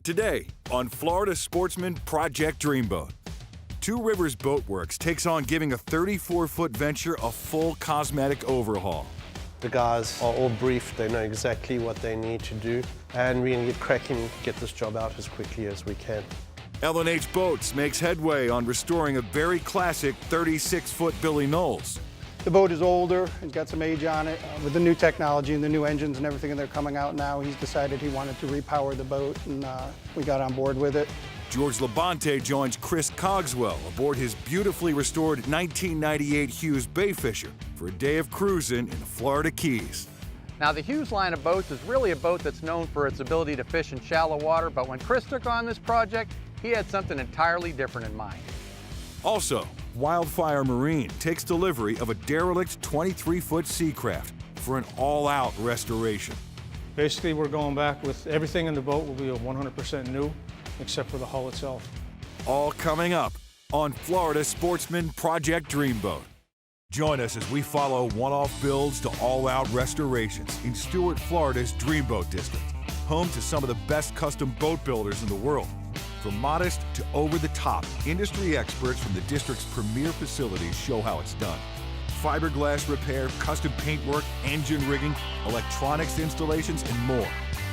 Today on Florida Sportsman Project Dreamboat, Two Rivers Boatworks takes on giving a 34-foot venture a full cosmetic overhaul. The guys are all briefed, they know exactly what they need to do, and we're going to get cracking, get this job out as quickly as we can. L&H Boats makes headway on restoring a very classic 36-foot Billy Knowles. The boat is older, it's got some age on it. With the new technology and the new engines and everything that are coming out now, he's decided he wanted to repower the boat, and we got on board with it. George Labonte joins Chris Cogswell aboard his beautifully restored 1998 Hewes Bayfisher for a day of cruising in the Florida Keys. Now, the Hughes line of boats is really a boat that's known for its ability to fish in shallow water, but when Chris took on this project, he had something entirely different in mind. Also, Wildfire Marine takes delivery of a derelict 23-foot Seacraft for an all-out restoration. Basically, we're going back with everything in the boat will be 100% new, except for the hull itself. All coming up on Florida Sportsman Project Dreamboat. Join us as we follow one-off builds to all-out restorations in Stuart, Florida's Dreamboat District, home to some of the best custom boat builders in the world. From modest to over-the-top, industry experts from the district's premier facilities show how it's done. Fiberglass repair, custom paintwork, engine rigging, electronics installations, and more.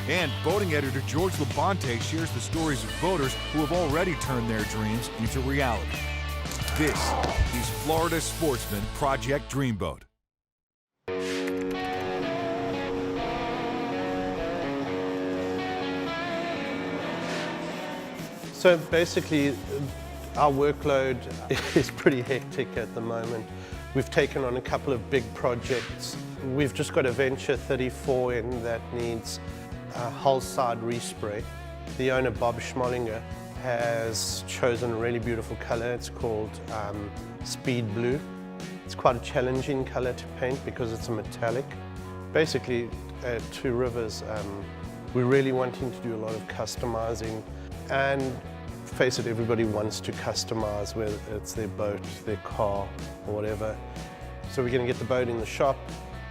And boating editor George Labonte shares the stories of boaters who have already turned their dreams into reality. This is Florida Sportsman Project Dreamboat. So basically, our workload is pretty hectic at the moment. We've taken on a couple of big projects. We've just got a Venture 34 in that needs a hull side respray. The owner, Bob Schmollinger, has chosen a really beautiful color. It's called Speed Blue. It's quite a challenging color to paint because it's a metallic. Basically, at Two Rivers, we're really wanting to do a lot of customizing, and face it, everybody wants to customize, whether it's their boat, their car, or whatever. So we're going to get the boat in the shop.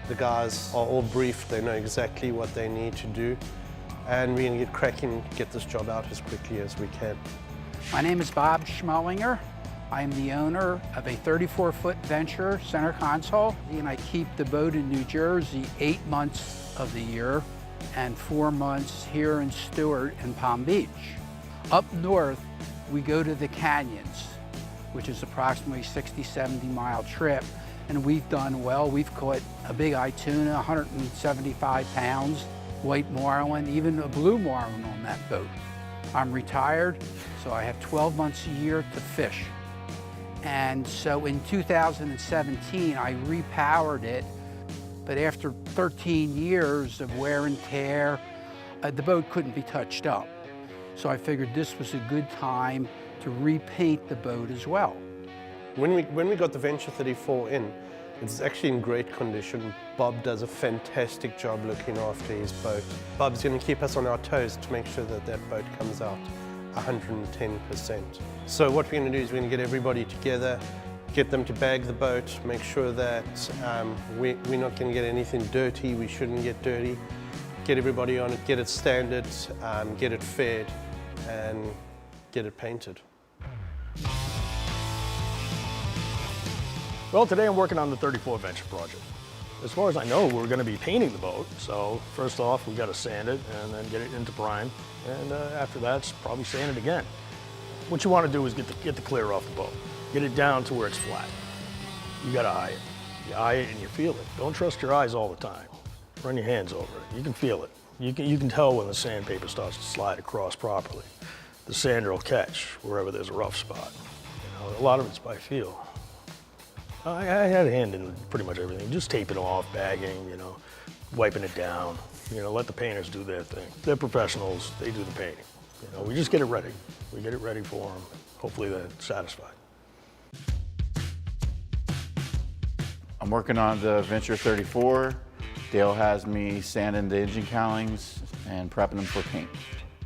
The guys are all briefed, they know exactly what they need to do, and we're going to get cracking, get this job out as quickly as we can. My name is Bob Schmollinger. I am the owner of a 34-foot Venture center console, and I keep the boat in New Jersey 8 months of the year and 4 months here in Stuart and Palm Beach. Up north, we go to the canyons, which is approximately 60-70 mile trip, and we've done well. We've caught a big eye tuna, 175 pounds, white marlin, even a blue marlin on that boat. I'm retired, so I have 12 months a year to fish. And so in 2017, I repowered it, but after 13 years of wear and tear, the boat couldn't be touched up. So I figured this was a good time to repaint the boat as well. When we got the Venture 34 in, it's actually in great condition. Bob does a fantastic job looking after his boat. Bob's going to keep us on our toes to make sure that that boat comes out 110%. So what we're going to do is we're going to get everybody together, get them to bag the boat, make sure that we're not going to get anything dirty, we shouldn't get dirty. Get everybody on it, get it standard, get it fed, and get it painted. Well, today I'm working on the 34 Venture project. As far as I know, we're going to be painting the boat. So first off, we got to sand it and then get it into brine. And after that, it's probably sand it again. What you want to do is get the clear off the boat. Get it down to where it's flat. You got to eye it. You eye it and you feel it. Don't trust your eyes all the time. Run your hands over it. You can feel it. You can tell when the sandpaper starts to slide across properly. The sander will catch wherever there's a rough spot. You know, a lot of it's by feel. I had a hand in pretty much everything. Just taping off, bagging, you know, wiping it down. You know, let the painters do their thing. They're professionals. They do the painting. You know, we just get it ready. We get it ready for them. Hopefully they're satisfied. I'm working on the Venture 34. Dale has me sanding the engine cowlings and prepping them for paint.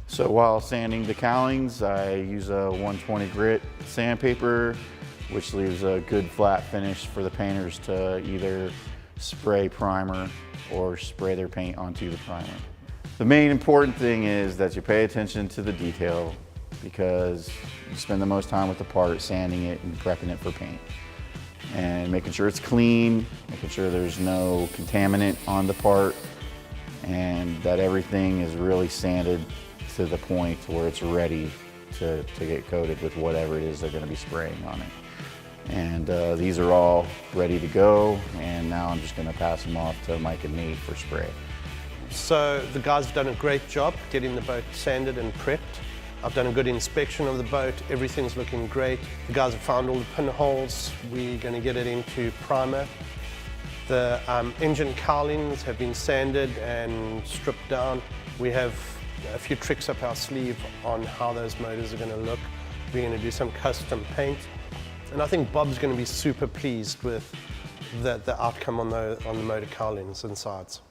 So while sanding the cowlings, I use a 120 grit sandpaper, which leaves a good flat finish for the painters to either spray primer or spray their paint onto the primer. The main important thing is that you pay attention to the detail, because you spend the most time with the part, sanding it and prepping it for paint. And making sure it's clean, making sure there's no contaminant on the part, and that everything is really sanded to the point where it's ready to get coated with whatever it is they're going to be spraying on it. And these are all ready to go, and now I'm just going to pass them off to Mike and Nate for spray. So the guys have done a great job getting the boat sanded and prepped. I've done a good inspection of the boat. Everything's looking great. The guys have found all the pinholes. We're going to get it into primer. The engine cowlings have been sanded and stripped down. We have a few tricks up our sleeve on how those motors are going to look. We're going to do some custom paint. And I think Bob's going to be super pleased with the outcome on the motor cowlings and sides.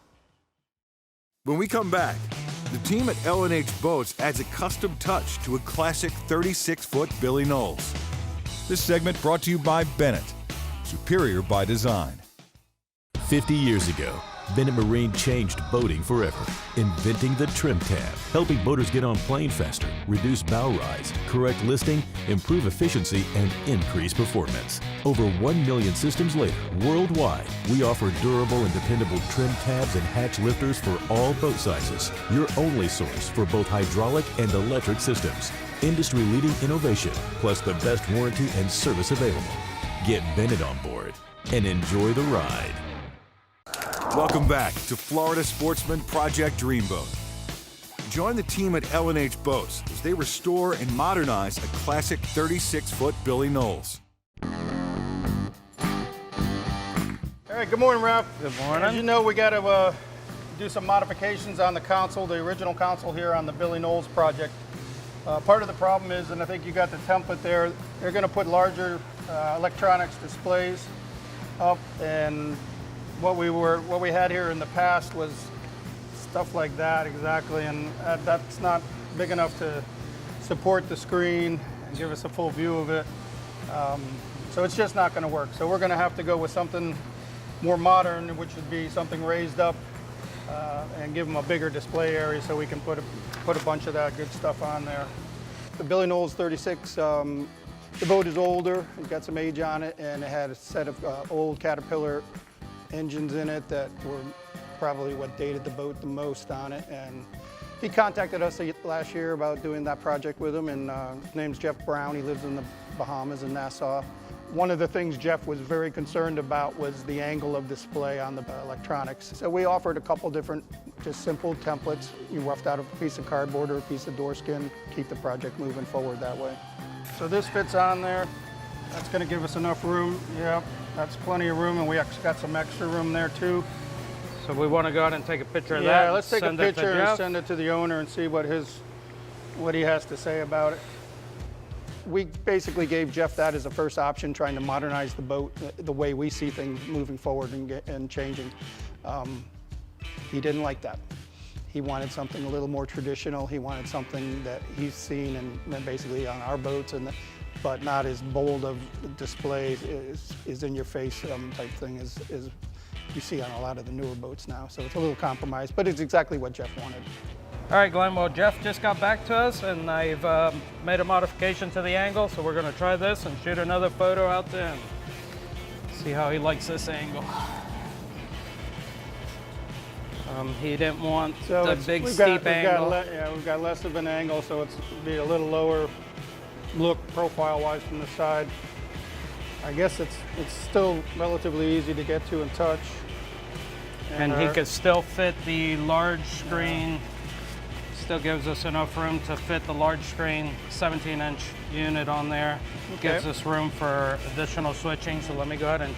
When we come back, the team at L&H Boats adds a custom touch to a classic 36-foot Billy Knowles. This segment brought to you by Bennett, superior by design. 50 years ago, Bennett Marine changed boating forever, inventing the trim tab, helping boaters get on plane faster, reduce bow rise, correct listing, improve efficiency, and increase performance. Over 1 million systems later, worldwide, we offer durable and dependable trim tabs and hatch lifters for all boat sizes. Your only source for both hydraulic and electric systems. Industry-leading innovation, plus the best warranty and service available. Get Bennett on board and enjoy the ride. Welcome back to Florida Sportsman Project Dreamboat. Join the team at L&H Boats as they restore and modernize a classic 36-foot Billy Knowles. All right, good morning, Ralph. Good morning. As you know, we got to do some modifications on the console, the original console here on the Billy Knowles project. Part of the problem is, and I think you got the template there, they're going to put larger electronics displays up, and what we had here in the past was stuff like that exactly, and that's not big enough to support the screen and give us a full view of it. So it's just not going to work. So we're going to have to go with something more modern, which would be something raised up and give them a bigger display area so we can put a bunch of that good stuff on there. The Billy Knowles 36, the boat is older, it's got some age on it, and it had a set of old Caterpillar engines in it that were probably what dated the boat the most on it. And he contacted us last year about doing that project with him, and his name's Jeff Brown. He lives in the Bahamas in Nassau. One of the things Jeff was very concerned about was the angle of display on the electronics. So we offered a couple different just simple templates. You roughed out a piece of cardboard or a piece of door skin, keep the project moving forward that way. So this fits on there. That's going to give us enough room. Yeah, that's plenty of room, and we actually got some extra room there too. So we want to go out and take a picture of that. Yeah, let's take a picture and send it to the owner and see what he has to say about it. We basically gave Jeff that as a first option, trying to modernize the boat the way we see things moving forward and changing. He didn't like that. He wanted something a little more traditional. He wanted something that he's seen and basically on our boats, but not as bold of display, is in your face type thing as you see on a lot of the newer boats now. So it's a little compromise, but it's exactly what Jeff wanted. All right, Glenn, well, Jeff just got back to us, and I've made a modification to the angle, so we're going to try this and shoot another photo out there and see how he likes this angle. He didn't want the big steep angle. We've got less of an angle, so it's be a little lower look profile-wise from the side. I guess it's still relatively easy to get to and touch. And he could still fit the large screen. Still gives us enough room to fit the large screen 17-inch unit on there. Okay. Gives us room for additional switching. So let me go ahead and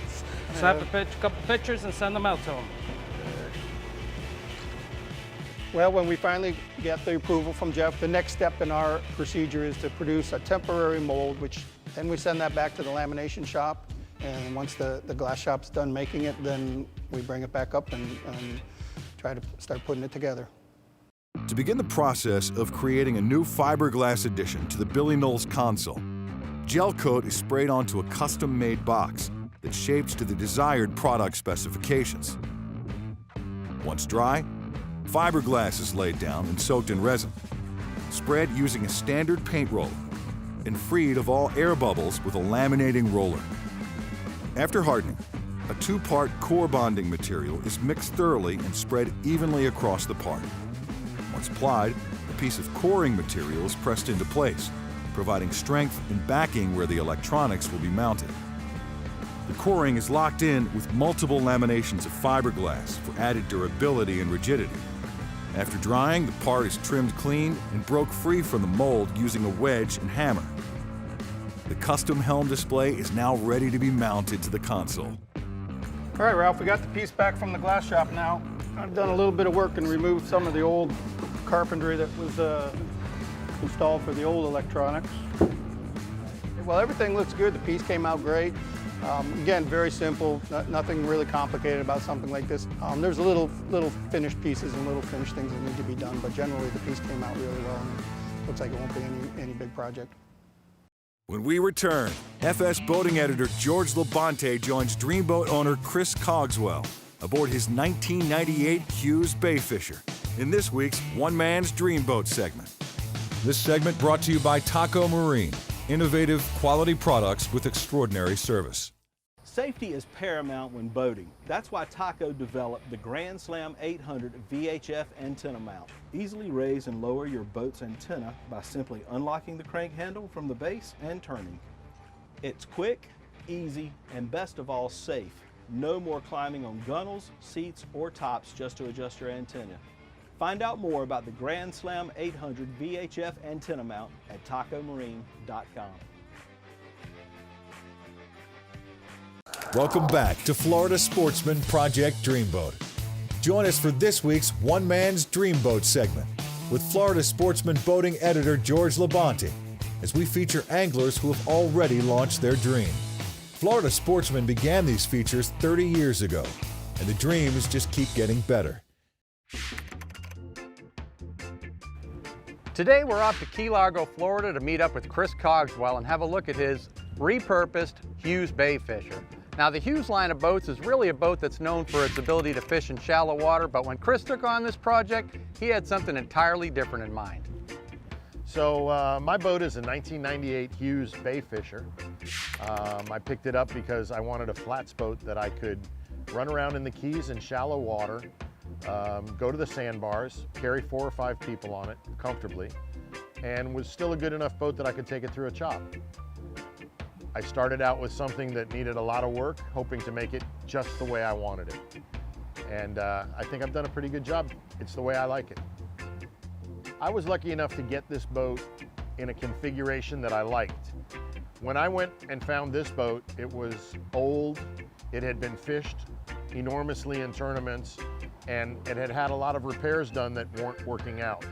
snap a couple pictures and send them out to him. Well, when we finally get the approval from Jeff, the next step in our procedure is to produce a temporary mold, which then we send that back to the lamination shop. And once the glass shop's done making it, then we bring it back up and try to start putting it together. To begin the process of creating a new fiberglass addition to the Billy Knowles console, gel coat is sprayed onto a custom-made box that shapes to the desired product specifications. Once dry, Fiberglass is laid down and soaked in resin, spread using a standard paint roller, and freed of all air bubbles with a laminating roller. After hardening, a two-part core bonding material is mixed thoroughly and spread evenly across the part. Once applied, a piece of coring material is pressed into place, providing strength and backing where the electronics will be mounted. The coring is locked in with multiple laminations of fiberglass for added durability and rigidity. After drying, the part is trimmed clean and broke free from the mold using a wedge and hammer. The custom helm display is now ready to be mounted to the console. All right, Ralph, we got the piece back from the glass shop now. I've done a little bit of work and removed some of the old carpentry that was installed for the old electronics. Well, everything looks good. The piece came out great. Again, very simple, nothing really complicated about something like this. There's little finished pieces and little finished things that need to be done, but generally the piece came out really well and looks like it won't be any big project. When we return, FS boating editor George Labonte joins Dreamboat owner Chris Cogswell aboard his 1998 Hughes Bay Fisher in this week's One Man's Dreamboat segment. This segment brought to you by Taco Marine, innovative quality products with extraordinary service. Safety is paramount when boating. That's why Taco developed the Grand Slam 800 VHF antenna mount. Easily raise and lower your boat's antenna by simply unlocking the crank handle from the base and turning. It's quick, easy, and best of all, safe. No more climbing on gunnels, seats, or tops just to adjust your antenna. Find out more about the Grand Slam 800 VHF antenna mount at tacomarine.com. Welcome back to Florida Sportsman Project Dreamboat. Join us for this week's One Man's Dreamboat segment with Florida Sportsman boating editor George Labonte as we feature anglers who have already launched their dream. Florida Sportsman began these features 30 years ago, and the dreams just keep getting better. Today we're off to Key Largo, Florida to meet up with Chris Cogswell and have a look at his repurposed Hughes Bay Fisher. Now the Hughes line of boats is really a boat that's known for its ability to fish in shallow water, but when Chris took on this project, he had something entirely different in mind. So my boat is a 1998 Hewes Bay Fisher. I picked it up because I wanted a flats boat that I could run around in the Keys in shallow water, go to the sandbars, carry 4 or 5 people on it comfortably, and was still a good enough boat that I could take it through a chop. I started out with something that needed a lot of work, hoping to make it just the way I wanted it. And I think I've done a pretty good job. It's the way I like it. I was lucky enough to get this boat in a configuration that I liked. When I went and found this boat, it was old, it had been fished enormously in tournaments, and it had had a lot of repairs done that weren't working out.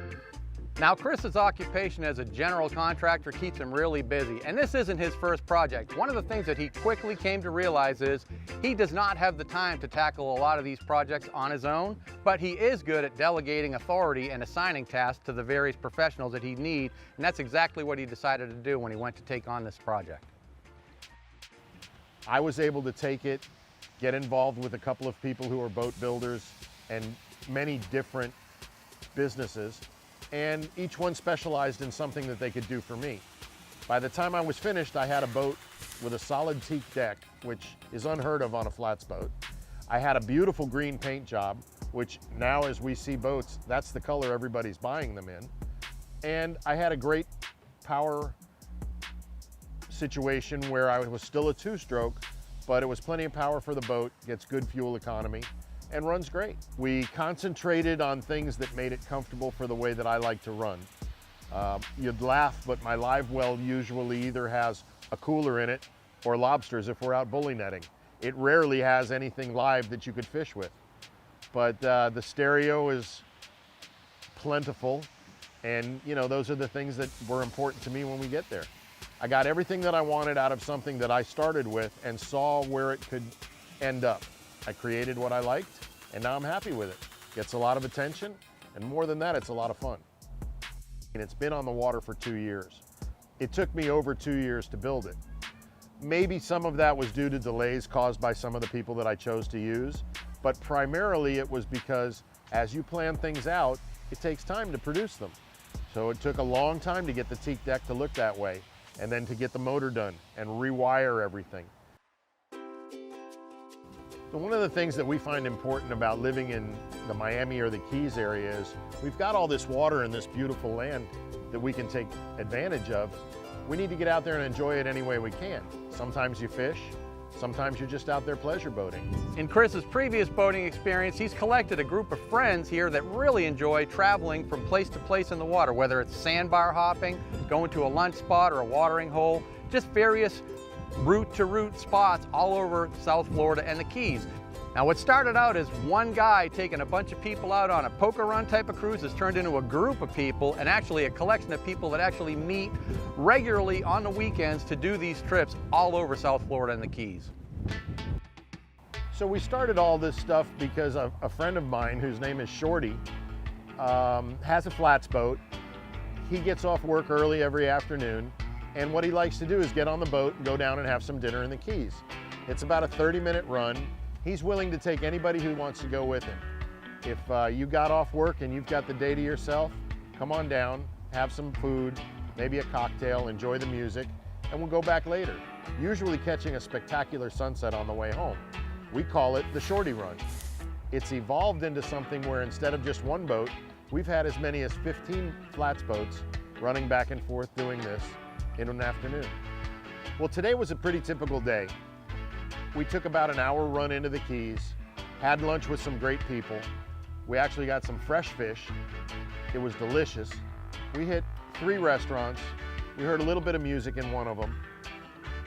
Now Chris's occupation as a general contractor keeps him really busy, and this isn't his first project. One of the things that he quickly came to realize is he does not have the time to tackle a lot of these projects on his own, but he is good at delegating authority and assigning tasks to the various professionals that he needs, and that's exactly what he decided to do when he went to take on this project. I was able to take it, get involved with a couple of people who are boat builders and many different businesses, and each one specialized in something that they could do for me. By the time I was finished, I had a boat with a solid teak deck, which is unheard of on a flats boat. I had a beautiful green paint job, which now as we see boats, that's the color everybody's buying them in. And I had a great power situation where I was still a 2-stroke, but it was plenty of power for the boat, gets good fuel economy, and runs great. We concentrated on things that made it comfortable for the way that I like to run. You'd laugh, but my live well usually either has a cooler in it or lobsters if we're out bully netting. It rarely has anything live that you could fish with. But the stereo is plentiful, and you know, those are the things that were important to me when we get there. I got everything that I wanted out of something that I started with and saw where it could end up. I created what I liked, and now I'm happy with it. Gets a lot of attention, and more than that, it's a lot of fun. And it's been on the water for 2 years. It took me over 2 years to build it. Maybe some of that was due to delays caused by some of the people that I chose to use, but primarily it was because As you plan things out, it takes time to produce them. So it took a long time to get the teak deck to look that way, and then to get the motor done and rewire everything. So one of the things that we find important about living in the Miami or the Keys area is we've got all this water and this beautiful land that we can take advantage of. We need to get out there and enjoy it any way we can. Sometimes you fish, sometimes you're just out there pleasure boating. In Chris's previous boating experience, he's collected a group of friends here that really enjoy traveling from place to place in the water, whether it's sandbar hopping, going to a lunch spot or a watering hole, just various route-to-route spots all over South Florida and the Keys. Now, what started out as one guy taking a bunch of people out on a poker run type of cruise has turned into a group of people, and actually a collection of people that actually meet regularly on the weekends to do these trips all over South Florida and the Keys. So we started all this stuff because a friend of mine, whose name is Shorty, has a flats boat. He gets off work early every afternoon, and what he likes to do is get on the boat and go down and have some dinner in the Keys. It's about a 30-minute run. He's willing to take anybody who wants to go with him. If you got off work and you've got the day to yourself, come on down, have some food, maybe a cocktail, enjoy the music, and we'll go back later, usually catching a spectacular sunset on the way home. We call it the Shorty Run. It's evolved into something where instead of just one boat, we've had as many as 15 flats boats running back and forth doing this in an afternoon. Well, today was a pretty typical day. We took about an hour run into the Keys, had lunch with some great people. We actually got some fresh fish. It was delicious. We hit 3 restaurants. We heard a little bit of music in one of them.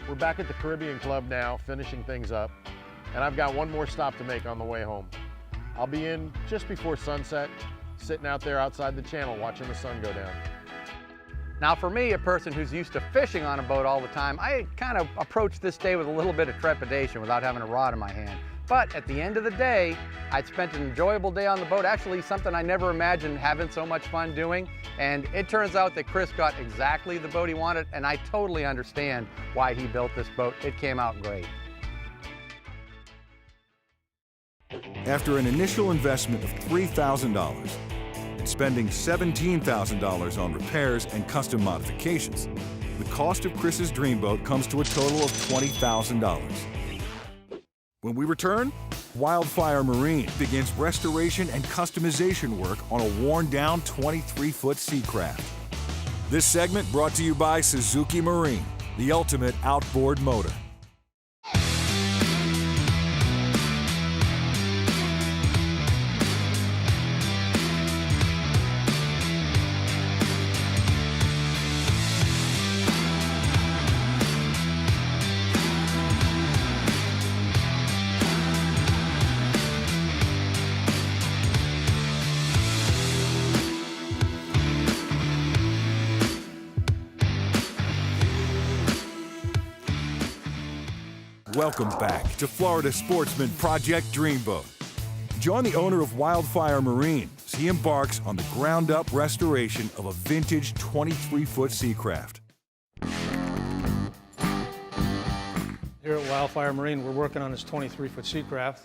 We're back at the Caribbean Club now, finishing things up, and I've got one more stop to make on the way home. I'll be in just before sunset, sitting out there outside the channel watching the sun go down. Now for me, a person who's used to fishing on a boat all the time, I kind of approached this day with a little bit of trepidation without having a rod in my hand. But at the end of the day, I'd spent an enjoyable day on the boat, actually something I never imagined having so much fun doing. And it turns out that Chris got exactly the boat he wanted, and I totally understand why he built this boat. It came out great. After an initial investment of $3,000, spending $17,000 on repairs and custom modifications, the cost of Chris's Dreamboat comes to a total of $20,000. When we return, Wildfire Marine begins restoration and customization work on a worn-down 23-foot Seacraft. This segment brought to you by Suzuki Marine, the ultimate outboard motor. Welcome back to Florida Sportsman Project Dreamboat. Join the owner of Wildfire Marine as he embarks on the ground-up restoration of a vintage 23-foot Seacraft. Here at Wildfire Marine, we're working on this 23-foot Seacraft.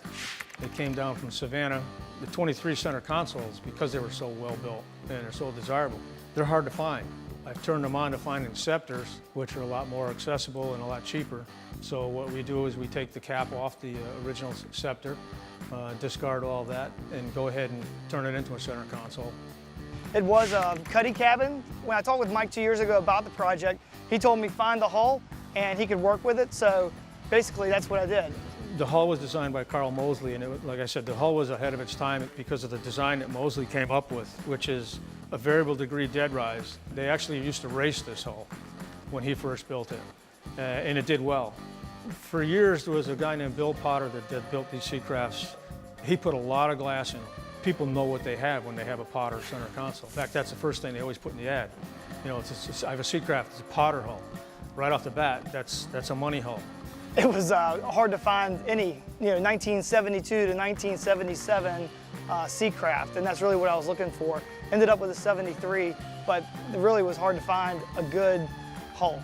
It came down from Savannah. The 23 center consoles, because they were so well built and they're so desirable, they're hard to find. I've turned them on to find inceptors, which are a lot more accessible and a lot cheaper. So what we do is we take the cap off the original scepter, discard all that, and go ahead and turn it into a center console. It was a cuddy cabin. When I talked with Mike 2 years ago about the project, he told me find the hull and he could work with it. So basically that's what I did. The hull was designed by Carl Mosley, and like I said, the hull was ahead of its time because of the design that Mosley came up with, which is a variable degree dead rise. They actually used to race this hull when he first built it, and it did well. For years, there was a guy named Bill Potter that built these Seacrafts. He put a lot of glass in them. People know what they have when they have a Potter center console. In fact, that's the first thing they always put in the ad. You know, I have a Seacraft, it's a Potter hull. Right off the bat, that's a money hull. It was hard to find any, 1972 to 1977 Seacraft, and that's really what I was looking for. Ended up with a 73, but it really was hard to find a good hull.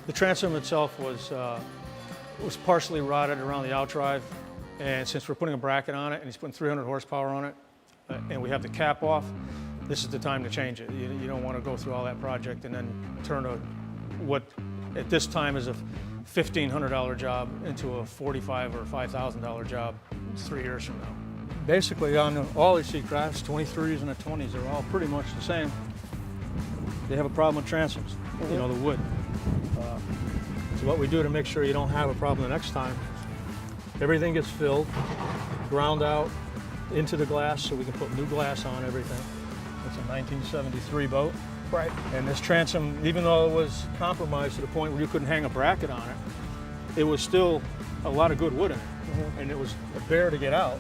The transom itself was partially rotted around the outdrive, and since we're putting a bracket on it and he's putting 300 horsepower on it, and we have the cap off, this is the time to change it. You don't want to go through all that project and then turn what at this time is a $1,500 job into a $45,000 or $5,000 job 3 years from now. Basically on all these Seacrafts, 23s and the 20s, they're all pretty much the same. They have a problem with transoms, you know, the wood. So what we do to make sure you don't have a problem the next time, everything gets filled, ground out into the glass so we can put new glass on everything. It's a 1973 boat. Right. And this transom, even though it was compromised to the point where you couldn't hang a bracket on it, it was still a lot of good wood in it. And it was a bear to get out.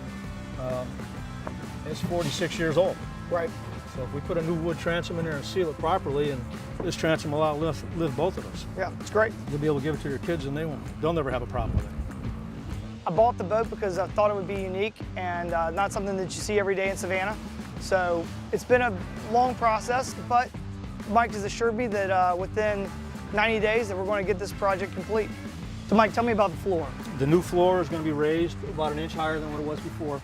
It's 46 years old. Right. So if we put a new wood transom in there and seal it properly, and this transom will outlive both of us. Yeah, it's great. You'll be able to give it to your kids and they'll never have a problem with it. I bought the boat because I thought it would be unique and not something that you see every day in Savannah. So it's been a long process, but Mike has assured me that within 90 days that we're going to get this project complete. So Mike, tell me about the floor. The new floor is going to be raised about an inch higher than what it was before.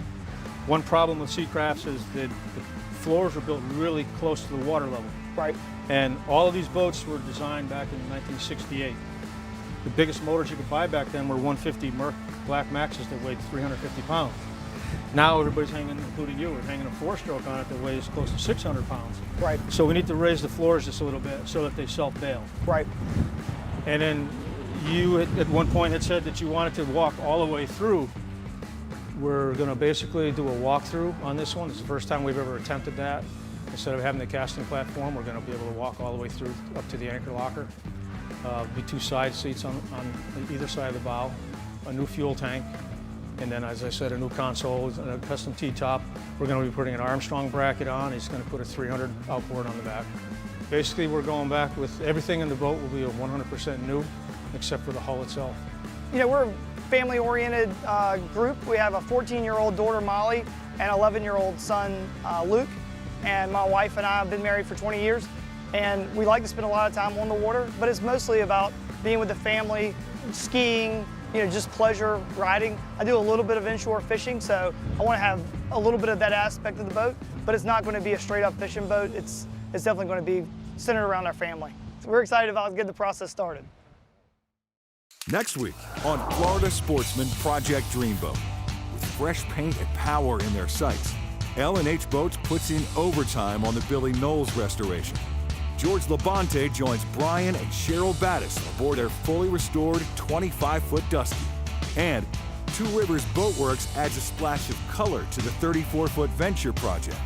One problem with Seacrafts is that the floors are built really close to the water level. Right. And all of these boats were designed back in 1968. The biggest motors you could buy back then were 150 Merc Black Maxes that weighed 350 pounds. Now everybody's hanging, including you, are hanging a 4-stroke on it that weighs close to 600 pounds. Right. So we need to raise the floors just a little bit so that they self-bail. Right. And then you at one point had said that you wanted to walk all the way through. We're going to basically do a walkthrough on this one. It's the first time we've ever attempted that. Instead of having the casting platform, we're going to be able to walk all the way through up to the anchor locker. Be 2 side seats on either side of the bow, a new fuel tank, and then, as I said, a new console and a custom T-top. We're going to be putting an Armstrong bracket on. He's going to put a 300 outboard on the back. Basically, we're going back with everything in the boat will be a 100% new, except for the hull itself. You know, we're a family-oriented group. We have a 14-year-old daughter, Molly, and 11-year-old son, Luke. And my wife and I have been married for 20 years. And we like to spend a lot of time on the water, but it's mostly about being with the family, skiing, you know, just pleasure riding. I do a little bit of inshore fishing, so I want to have a little bit of that aspect of the boat, but it's not going to be a straight up fishing boat. It's definitely going to be centered around our family. So we're excited about getting the process started. Next week on Florida Sportsman Project Dreamboat. With fresh paint and power in their sights, L&H Boats puts in overtime on the Billy Knowles restoration. George Labonte joins Brian and Cheryl Battis aboard their fully restored 25-foot Dusky. And Rivers Boatworks adds a splash of color to the 34-foot Venture project.